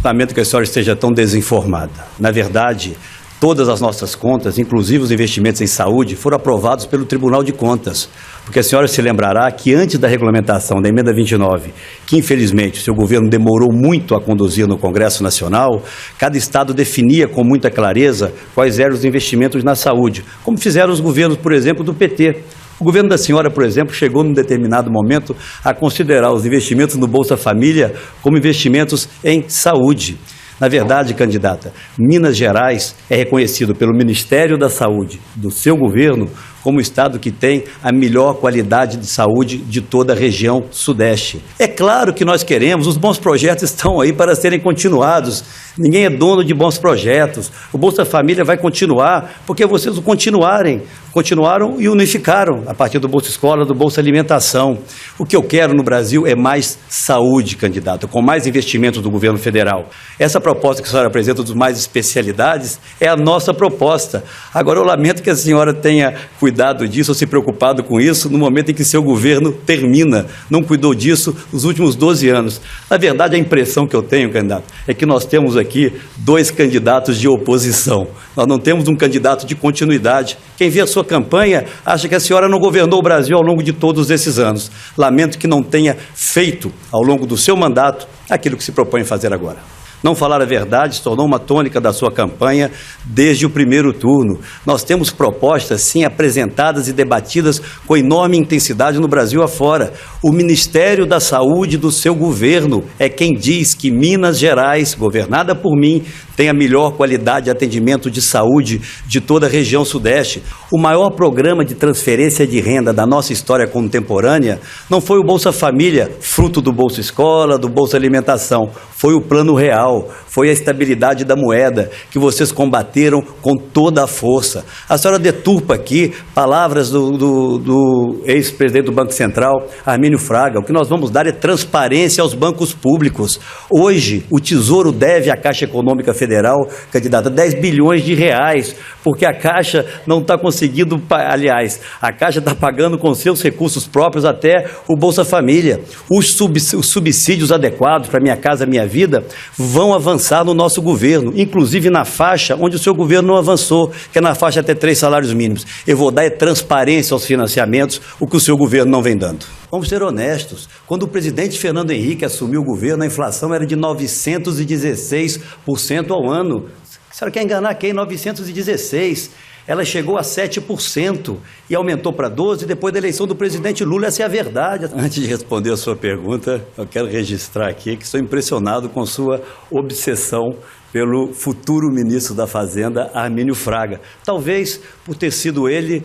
Lamento que a senhora esteja tão desinformada. Na verdade, todas as nossas contas, inclusive os investimentos em saúde, foram aprovados pelo Tribunal de Contas. Porque a senhora se lembrará que antes da regulamentação da emenda 29, que infelizmente o seu governo demorou muito a conduzir no Congresso Nacional, cada estado definia com muita clareza quais eram os investimentos na saúde, como fizeram os governos, por exemplo, do PT. O governo da senhora, por exemplo, chegou num determinado momento a considerar os investimentos no Bolsa Família como investimentos em saúde. Na verdade, candidata, Minas Gerais é reconhecido pelo Ministério da Saúde do seu governo como o estado que tem a melhor qualidade de saúde de toda a região sudeste. É claro que nós queremos, os bons projetos estão aí para serem continuados. Ninguém é dono de bons projetos. O Bolsa Família vai continuar porque vocês o continuaram e unificaram a partir do Bolsa Escola, do Bolsa Alimentação. O que eu quero no Brasil é mais saúde, candidato, com mais investimentos do governo federal. Essa proposta que a senhora apresenta dos mais especialidades é a nossa proposta. Agora, eu lamento que a senhora tenha cuidado disso ou se preocupado com isso no momento em que seu governo termina. Não cuidou disso nos últimos 12 anos. Na verdade, a impressão que eu tenho, candidato, é que nós temos aqui 2 candidatos de oposição. Nós não temos um candidato de continuidade. Quem vê a sua campanha acha que a senhora não governou o Brasil ao longo de todos esses anos. Lamento que não tenha feito, ao longo do seu mandato, aquilo que se propõe fazer agora. Não falar a verdade se tornou uma tônica da sua campanha desde o primeiro turno. Nós temos propostas, sim, apresentadas e debatidas com enorme intensidade no Brasil afora. O Ministério da Saúde do seu governo é quem diz que Minas Gerais, governada por mim, tem a melhor qualidade de atendimento de saúde de toda a região sudeste. O maior programa de transferência de renda da nossa história contemporânea não foi o Bolsa Família, fruto do Bolsa Escola, do Bolsa Alimentação. Foi o Plano Real, foi a estabilidade da moeda, que vocês combateram com toda a força. A senhora deturpa aqui palavras do ex-presidente do Banco Central, Armínio Fraga. O que nós vamos dar é transparência aos bancos públicos. Hoje, o Tesouro deve à Caixa Econômica Federal, candidata, 10 bilhões de reais, porque a Caixa não está conseguindo, aliás, a Caixa está pagando com seus recursos próprios até o Bolsa Família. Os subsídios adequados para Minha Casa Minha Vida vão avançar no nosso governo, inclusive na faixa onde o seu governo não avançou, que é na faixa até 3 salários mínimos. Eu vou dar transparência aos financiamentos, o que o seu governo não vem dando. Vamos ser honestos, quando o presidente Fernando Henrique assumiu o governo, a inflação era de 916% ao ano. A senhora quer enganar quem? 916%. Ela chegou a 7% e aumentou para 12% depois da eleição do presidente Lula. Essa é a verdade. Antes de responder a sua pergunta, eu quero registrar aqui que estou impressionado com sua obsessão pelo futuro ministro da Fazenda, Armínio Fraga. Talvez por ter sido ele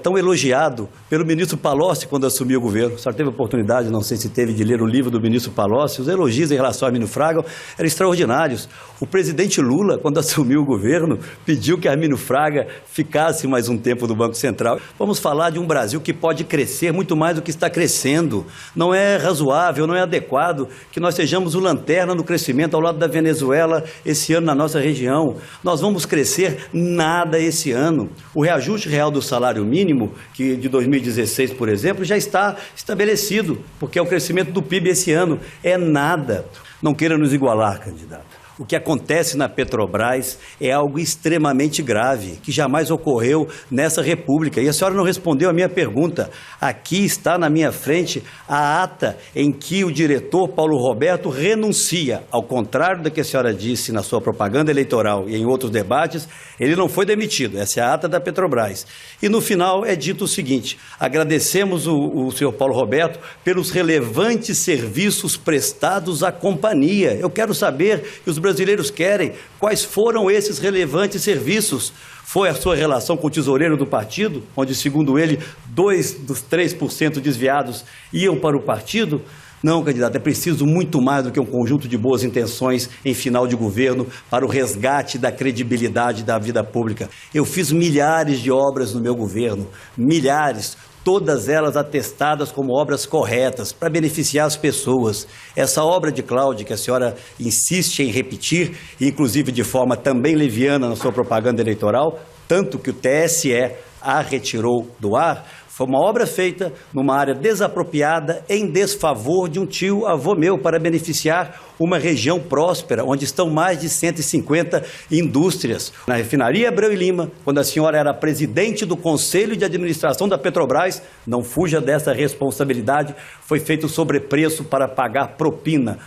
tão elogiado pelo ministro Palocci quando assumiu o governo. A senhora teve a oportunidade, não sei se teve, de ler o livro do ministro Palocci. Os elogios em relação a Armínio Fraga eram extraordinários. O presidente Lula, quando assumiu o governo, pediu que Armínio Fraga ficasse mais um tempo no Banco Central. Vamos falar de um Brasil que pode crescer muito mais do que está crescendo. Não é razoável, não é adequado que nós sejamos o lanterna no crescimento ao lado da Venezuela esse ano na nossa região. Nós vamos crescer nada esse ano. O reajuste real do salário mínimo, que de 2016, por exemplo, já está estabelecido, porque é o crescimento do PIB esse ano. É nada. Não queira nos igualar, candidato. O que acontece na Petrobras é algo extremamente grave, que jamais ocorreu nessa República. E a senhora não respondeu a minha pergunta. Aqui está na minha frente a ata em que o diretor Paulo Roberto renuncia. Ao contrário do que a senhora disse na sua propaganda eleitoral e em outros debates, ele não foi demitido. Essa é a ata da Petrobras. E no final é dito o seguinte: agradecemos o senhor Paulo Roberto pelos relevantes serviços prestados à companhia. Eu quero saber, e os brasileiros querem, quais foram esses relevantes serviços. Foi a sua relação com o tesoureiro do partido, onde, segundo ele, 2 dos 3% desviados iam para o partido? Não, candidato, é preciso muito mais do que um conjunto de boas intenções em final de governo para o resgate da credibilidade da vida pública. Eu fiz milhares de obras no meu governo, milhares, todas elas atestadas como obras corretas, para beneficiar as pessoas. Essa obra de Cláudia, que a senhora insiste em repetir, inclusive de forma também leviana na sua propaganda eleitoral, tanto que o TSE a retirou do ar, Foi uma obra feita numa área desapropriada em desfavor de um tio-avô meu para beneficiar uma região próspera, onde estão mais de 150 indústrias. Na refinaria Abreu e Lima, quando a senhora era presidente do Conselho de Administração da Petrobras, não fuja dessa responsabilidade, foi feito sobrepreço para pagar propina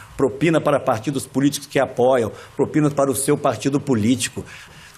para partidos políticos que apoiam, propinas para o seu partido político.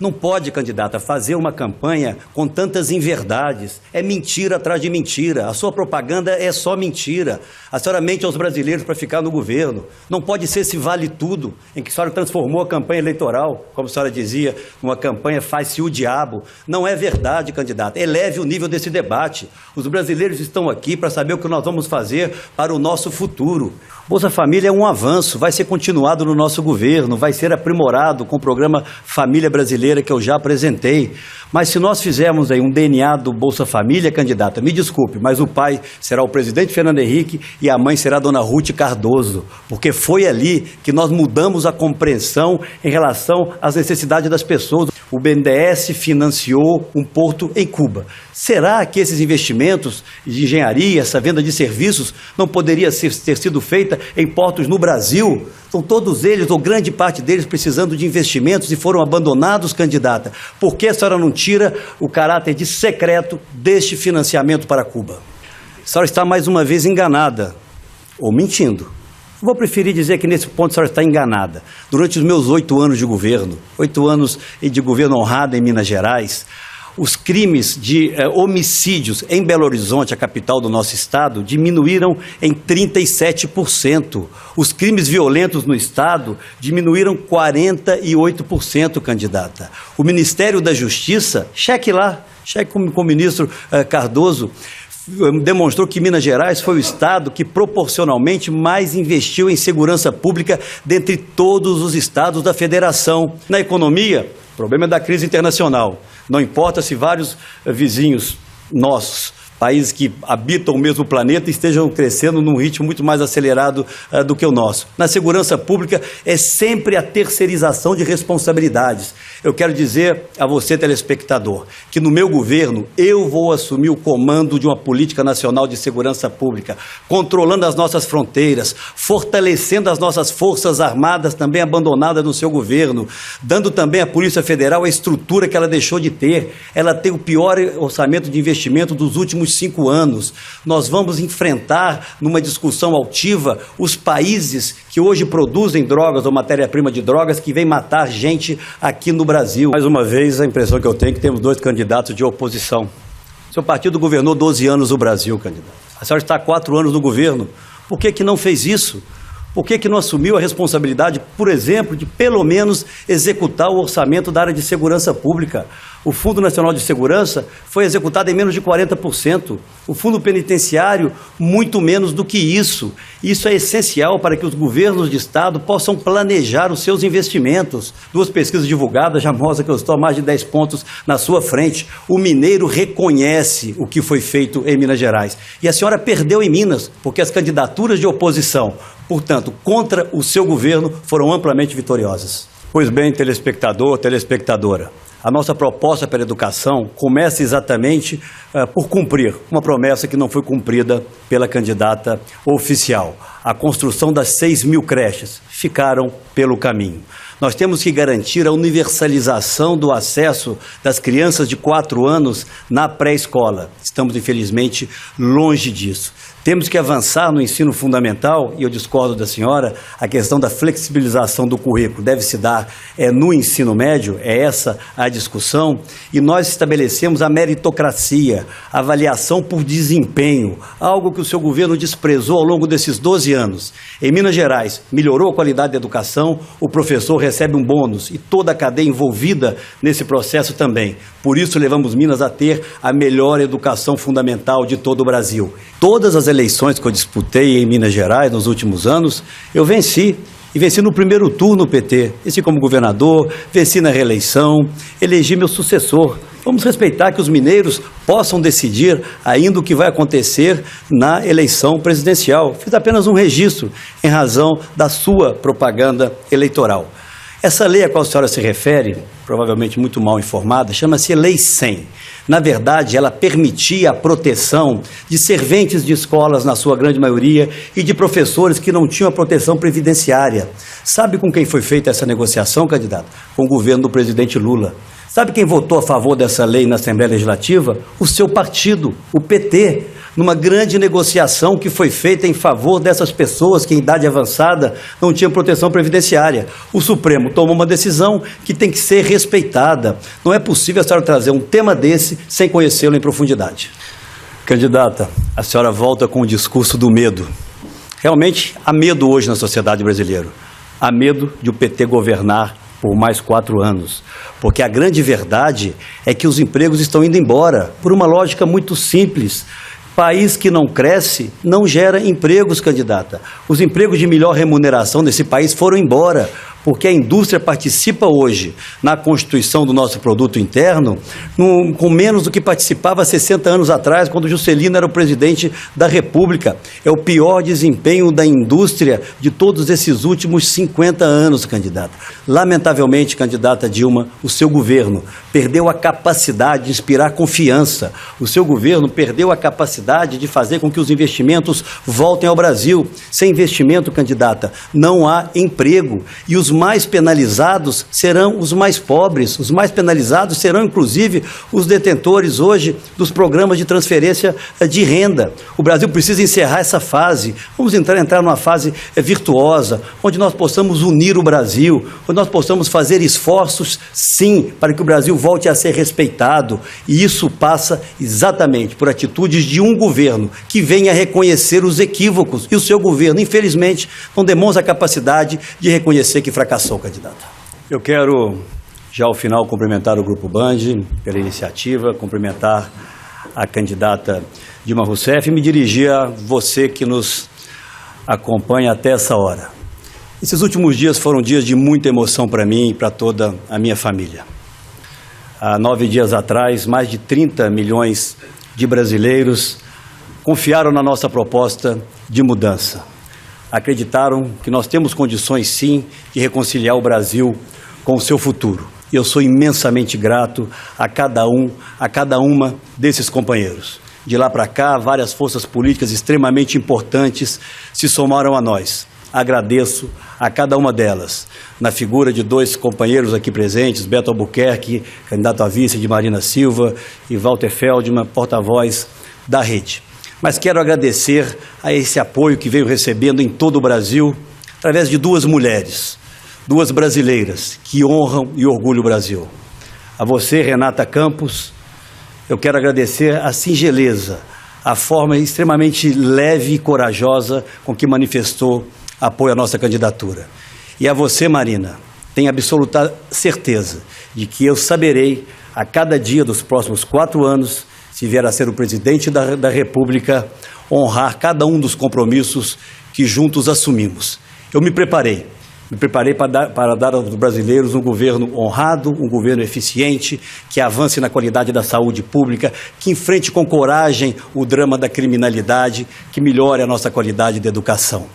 Não pode, candidata, fazer uma campanha com tantas inverdades. É mentira atrás de mentira. A sua propaganda é só mentira. A senhora mente aos brasileiros para ficar no governo. Não pode ser esse vale tudo, em que a senhora transformou a campanha eleitoral, como a senhora dizia, numa campanha faz-se o diabo. Não é verdade, candidata. Eleve o nível desse debate. Os brasileiros estão aqui para saber o que nós vamos fazer para o nosso futuro. Bolsa Família é um avanço, vai ser continuado no nosso governo, vai ser aprimorado com o programa Família Brasileira que eu já apresentei. Mas se nós fizermos aí um DNA do Bolsa Família, candidata, me desculpe, mas o pai será o presidente Fernando Henrique e a mãe será a dona Ruth Cardoso, porque foi ali que nós mudamos a compreensão em relação às necessidades das pessoas. O BNDES financiou um porto em Cuba. Será que esses investimentos de engenharia, essa venda de serviços, não poderia ter sido feita em portos no Brasil? Estão todos eles, ou grande parte deles, precisando de investimentos e foram abandonados, candidata. Por que a senhora não tira o caráter de secreto deste financiamento para Cuba? A senhora está mais uma vez enganada, ou mentindo. Vou preferir dizer que nesse ponto a senhora está enganada. Durante os meus 8 anos de governo, 8 anos de governo honrado em Minas Gerais, os crimes de homicídios em Belo Horizonte, a capital do nosso estado, diminuíram em 37%. Os crimes violentos no estado diminuíram 48%, candidata. O Ministério da Justiça, cheque lá, cheque com o ministro Cardoso, demonstrou que Minas Gerais foi o estado que proporcionalmente mais investiu em segurança pública dentre todos os estados da federação. Na economia, o problema é da crise internacional. Não importa se vários vizinhos nossos, países que habitam o mesmo planeta, estejam crescendo num ritmo muito mais acelerado do que o nosso. Na segurança pública é sempre a terceirização de responsabilidades. Eu quero dizer a você, telespectador, que no meu governo eu vou assumir o comando de uma política nacional de segurança pública, controlando as nossas fronteiras, fortalecendo as nossas forças armadas também abandonadas no seu governo, dando também à Polícia Federal a estrutura que ela deixou de ter. Ela tem o pior orçamento de investimento dos últimos 5 anos. Nós vamos enfrentar, numa discussão altiva, os países que hoje produzem drogas ou matéria-prima de drogas que vêm matar gente aqui no Brasil. Mais uma vez, a impressão que eu tenho é que temos 2 candidatos de oposição. Seu partido governou 12 anos o Brasil, candidato. A senhora está há 4 anos no governo. Por que não fez isso? Por que não assumiu a responsabilidade, por exemplo, de pelo menos executar o orçamento da área de segurança pública? O Fundo Nacional de Segurança foi executado em menos de 40%. O Fundo Penitenciário, muito menos do que isso. Isso é essencial para que os governos de Estado possam planejar os seus investimentos. 2 pesquisas divulgadas já mostram que eu estou a mais de 10 pontos na sua frente. O mineiro reconhece o que foi feito em Minas Gerais. E a senhora perdeu em Minas, porque as candidaturas de oposição, portanto, contra o seu governo, foram amplamente vitoriosas. Pois bem, telespectador, telespectadora, a nossa proposta para a educação começa exatamente por cumprir uma promessa que não foi cumprida pela candidata oficial. A construção das 6.000 creches ficaram pelo caminho. Nós temos que garantir a universalização do acesso das crianças de 4 anos na pré-escola. Estamos, infelizmente, longe disso. Temos que avançar no ensino fundamental, e eu discordo da senhora, a questão da flexibilização do currículo deve se dar no ensino médio, é essa a discussão, e nós estabelecemos a meritocracia, a avaliação por desempenho, algo que o seu governo desprezou ao longo desses 12 anos. Em Minas Gerais, melhorou a qualidade da educação, o professor recebe um bônus, e toda a cadeia envolvida nesse processo também. Por isso, levamos Minas a ter a melhor educação fundamental de todo o Brasil. Todas as eleições que eu disputei em Minas Gerais nos últimos anos, eu venci. E venci no primeiro turno o PT. Venci como governador, venci na reeleição, elegi meu sucessor. Vamos respeitar que os mineiros possam decidir ainda o que vai acontecer na eleição presidencial. Fiz apenas um registro em razão da sua propaganda eleitoral. Essa lei a qual a senhora se refere, provavelmente muito mal informada, chama-se Lei 100. Na verdade, ela permitia a proteção de serventes de escolas, na sua grande maioria, e de professores que não tinham a proteção previdenciária. Sabe com quem foi feita essa negociação, candidato? Com o governo do presidente Lula. Sabe quem votou a favor dessa lei na Assembleia Legislativa? O seu partido, o PT, numa grande negociação que foi feita em favor dessas pessoas que em idade avançada não tinham proteção previdenciária. O Supremo tomou uma decisão que tem que ser respeitada. Não é possível a senhora trazer um tema desse sem conhecê-lo em profundidade. Candidata, a senhora volta com o discurso do medo. Realmente há medo hoje na sociedade brasileira. Há medo de o PT governar por mais 4 anos, porque a grande verdade é que os empregos estão indo embora, por uma lógica muito simples. País que não cresce não gera empregos, candidata. Os empregos de melhor remuneração nesse país foram embora, porque a indústria participa hoje na constituição do nosso produto interno com menos do que participava há 60 anos atrás, quando Juscelino era o presidente da República. É o pior desempenho da indústria de todos esses últimos 50 anos, candidata. Lamentavelmente, candidata Dilma, o seu governo perdeu a capacidade de inspirar confiança. O seu governo perdeu a capacidade de fazer com que os investimentos voltem ao Brasil. Sem investimento, candidata, não há emprego. E os mais penalizados serão os mais pobres. Os mais penalizados serão, inclusive, os detentores hoje dos programas de transferência de renda. O Brasil precisa encerrar essa fase. Vamos entrar numa fase virtuosa, onde nós possamos unir o Brasil, onde nós possamos fazer esforços, sim, para que o Brasil volte a ser respeitado. E isso passa exatamente por atitudes de um governo que venha reconhecer os equívocos. E o seu governo, infelizmente, não demonstra a capacidade de reconhecer que fracassou, candidato. Eu quero, já ao final, cumprimentar o Grupo Band pela iniciativa, cumprimentar a candidata Dilma Rousseff e me dirigir a você que nos acompanha até essa hora. Esses últimos dias foram dias de muita emoção para mim e para toda a minha família. Há 9 dias atrás, mais de 30 milhões de brasileiros confiaram na nossa proposta de mudança. Acreditaram que nós temos condições, sim, de reconciliar o Brasil com o seu futuro. E eu sou imensamente grato a cada uma desses companheiros. De lá para cá, várias forças políticas extremamente importantes se somaram a nós. Agradeço a cada uma delas, na figura de 2 companheiros aqui presentes, Beto Albuquerque, candidato a vice de Marina Silva, e Walter Feldman, porta-voz da rede. Mas quero agradecer a esse apoio que veio recebendo em todo o Brasil, através de 2 mulheres, 2 brasileiras, que honram e orgulham o Brasil. A você, Renata Campos, eu quero agradecer a singeleza, a forma extremamente leve e corajosa com que manifestou apoio à nossa candidatura. E a você, Marina, tenho absoluta certeza de que eu saberei, a cada dia dos próximos 4 anos, se vier a ser o presidente da República, honrar cada um dos compromissos que juntos assumimos. Eu me preparei para dar aos brasileiros um governo honrado, um governo eficiente, que avance na qualidade da saúde pública, que enfrente com coragem o drama da criminalidade, que melhore a nossa qualidade de educação.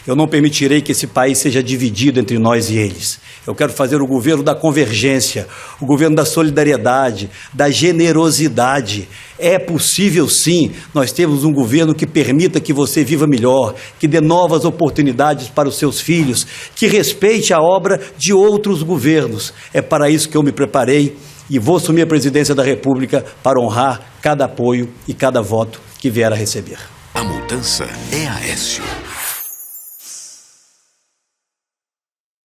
Eu não permitirei que esse país seja dividido entre nós e eles. Eu quero fazer o governo da convergência, o governo da solidariedade, da generosidade. É possível, sim, nós temos um governo que permita que você viva melhor, que dê novas oportunidades para os seus filhos, que respeite a obra de outros governos. É para isso que eu me preparei e vou assumir a presidência da República para honrar cada apoio e cada voto que vier a receber. A mudança é Aécio.